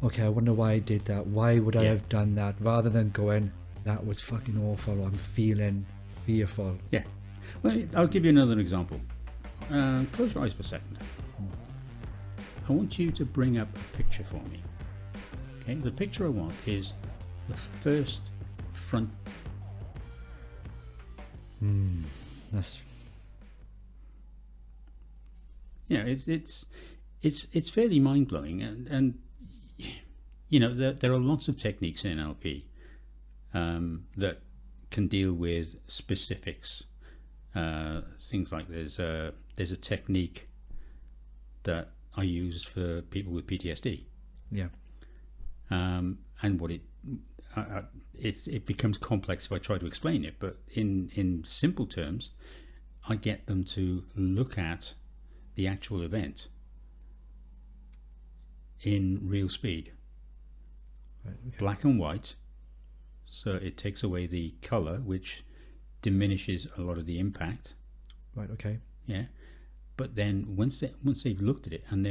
okay, I wonder why I did that. Why would I Yeah. have done that? Rather than going, that was fucking awful, or I'm feeling fearful. Yeah. Well, I'll give you another example. Close your eyes for a second. I want you to bring up a picture for me. Okay, the picture I want is the first front. That's It's fairly mind blowing, and you know there are lots of techniques in NLP that can deal with specifics. Things like there's a technique that I use for people with PTSD. yeah. And what it becomes complex if I try to explain it, but in simple terms, I get them to look at the actual event in real speed, Right, okay. black and white, so it takes away the color, which diminishes a lot of the impact. Right, okay. Yeah, but then once they've looked at it, and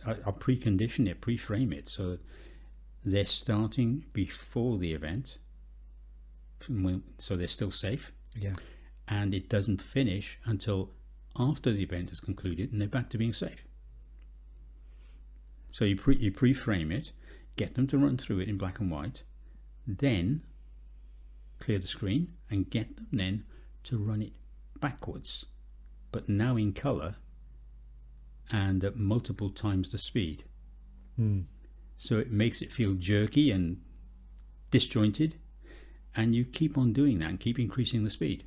I'll precondition it, pre-frame it, so they're starting before the event, so they're still safe. Yeah. And it doesn't finish until after the event is concluded and they're back to being safe. So you pre-frame it, get them to run through it in black and white, then clear the screen and get them then to run it backwards, but now in color and at multiple times the speed. So it makes it feel jerky and disjointed, and you keep on doing that and keep increasing the speed.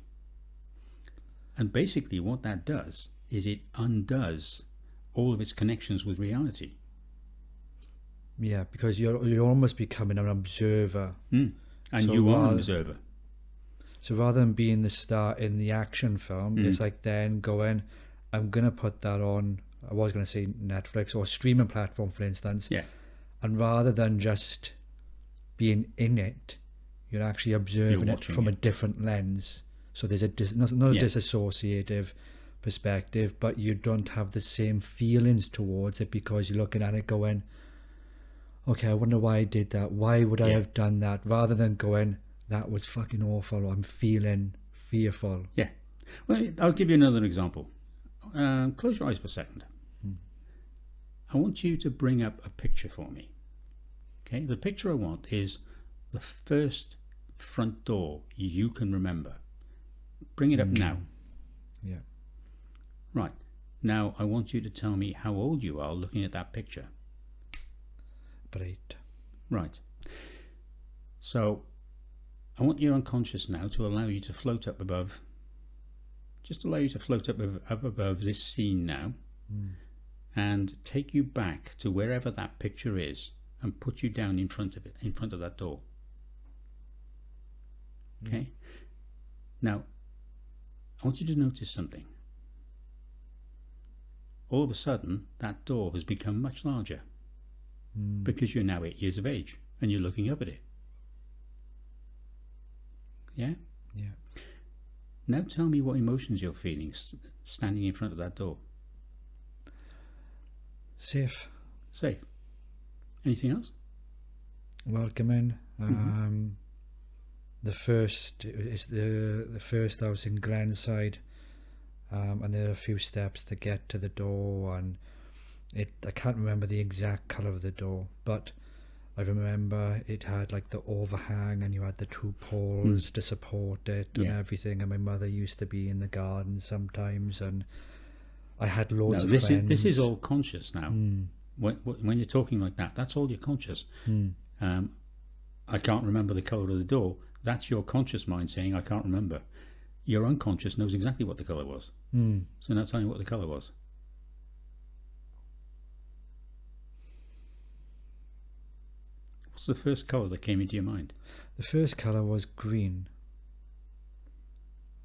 And basically what that does is it undoes all of its connections with reality. Yeah, because you're almost becoming an observer. And So you are an rather- observer. So rather than being the star in the action film, it's like then going, I'm going to put that on, I was going to say Netflix or a streaming platform, for instance. Yeah. And rather than just being in it, you're actually observing it watching from a it. different lens. So there's not a Yeah. disassociative perspective, but you don't have the same feelings towards it because you're looking at it going, okay, I wonder why I did that. Why would I Yeah. have done that? Rather than going, that was fucking awful, or I'm feeling fearful. Yeah. Well, I'll give you another example. Close your eyes for a second. I want you to bring up a picture for me. Okay, the picture I want is the first front door you can remember. Bring it up now. Yeah. Right. Now I want you to tell me how old you are looking at that picture. But 8. Right. So I want your unconscious now to allow you to float up above, just allow you to float up above this scene now, and take you back to wherever that picture is and put you down in front of it, in front of that door. Okay. Now I want you to notice something. All of a sudden that door has become much larger because you're now 8 years of age and you're looking up at it. Yeah? Yeah. Now tell me what emotions you're feeling standing in front of that door. Safe. Safe. Anything else? Welcoming. The first is the first house in Glenside, and there are a few steps to get to the door, and I can't remember the exact colour of the door, but I remember it had like the overhang and you had the 2 poles to support it and everything, and my mother used to be in the garden sometimes, and I had loads of friends. This is all conscious now. When you're talking like that, that's all your conscious. I can't remember the colour of the door. That's your conscious mind saying, I can't remember. Your unconscious knows exactly what the colour was. So now tell me what the colour was. What's the first colour that came into your mind? The first colour was green.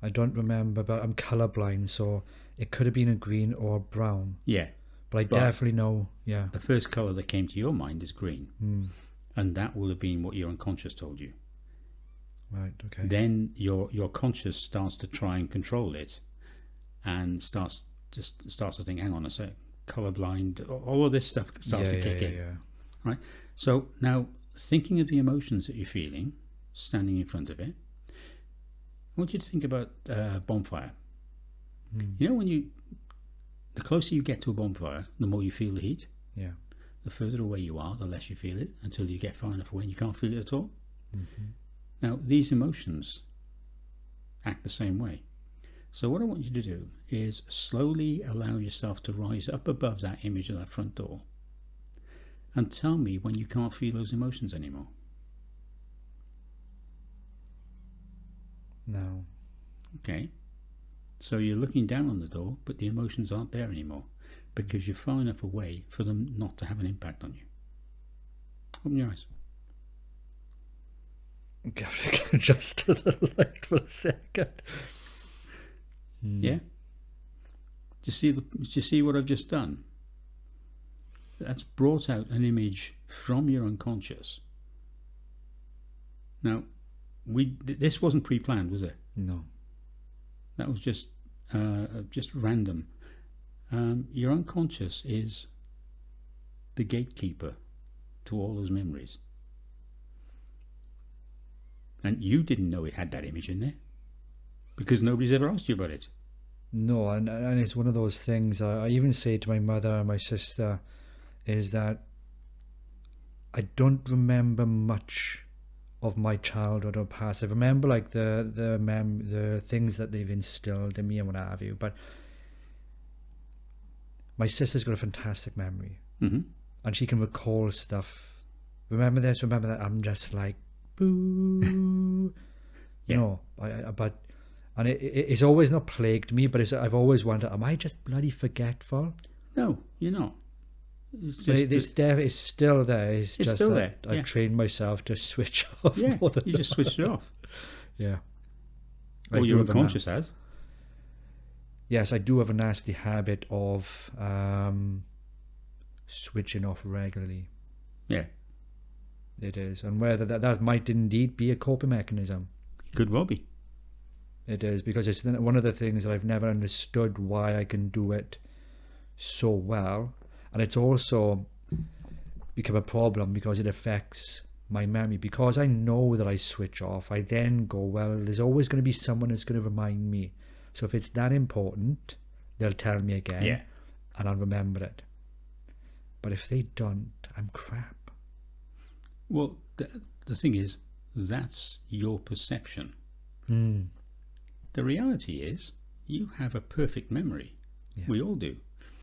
I don't remember, but I'm colourblind, so it could have been a green or a brown. Yeah. But I definitely know, yeah. The first colour that came to your mind is green. And that will have been what your unconscious told you. Right, okay. Then your conscious starts to try and control it and starts to think, hang on a sec, colourblind, all of this stuff starts to kick in. Yeah. Right? So now, thinking of the emotions that you're feeling, standing in front of it, I want you to think about bonfire. You know, the closer you get to a bonfire, the more you feel the heat. Yeah. The further away you are, the less you feel it, until you get far enough away and you can't feel it at all. Now, these emotions act the same way. So what I want you to do is slowly allow yourself to rise up above that image of that front door and tell me when you can't feel those emotions anymore. No. Okay, so you're looking down on the door, but the emotions aren't there anymore because you're far enough away for them not to have an impact on you. Open your eyes. Okay, I can adjust to the light for a second. Yeah? Do you see what I've just done? That's brought out an image from your unconscious. Now, this wasn't pre-planned, was it? No. That was just random. Your unconscious is the gatekeeper to all those memories. And you didn't know it had that image in there because nobody's ever asked you about it. No, and it's one of those things I even say to my mother and my sister is that I don't remember much of my childhood or past. I remember like the things that they've instilled in me and what have you, but my sister's got a fantastic memory, and she can recall stuff. Remember this, remember that. I'm just like, boo. Yeah. No, and it's always not plagued me, but I've always wondered, am I just bloody forgetful? No, you're not. It's It's still there. It's just still that there. Yeah. I've trained myself to switch off. Yeah, more than you just switched it off. Yeah. Or your unconscious has. Yes, I do have a nasty habit of switching off regularly. Yeah. It is. And whether that might indeed be a coping mechanism. It could well be. It is, because it's one of the things that I've never understood why I can do it so well. And it's also become a problem because it affects my memory. Because I know that I switch off, I then go, well, there's always going to be someone that's going to remind me. So if it's that important, they'll tell me again, and I'll remember it. But if they don't, I'm crap. Well, the thing is, that's your perception. The reality is, you have a perfect memory. Yeah. We all do.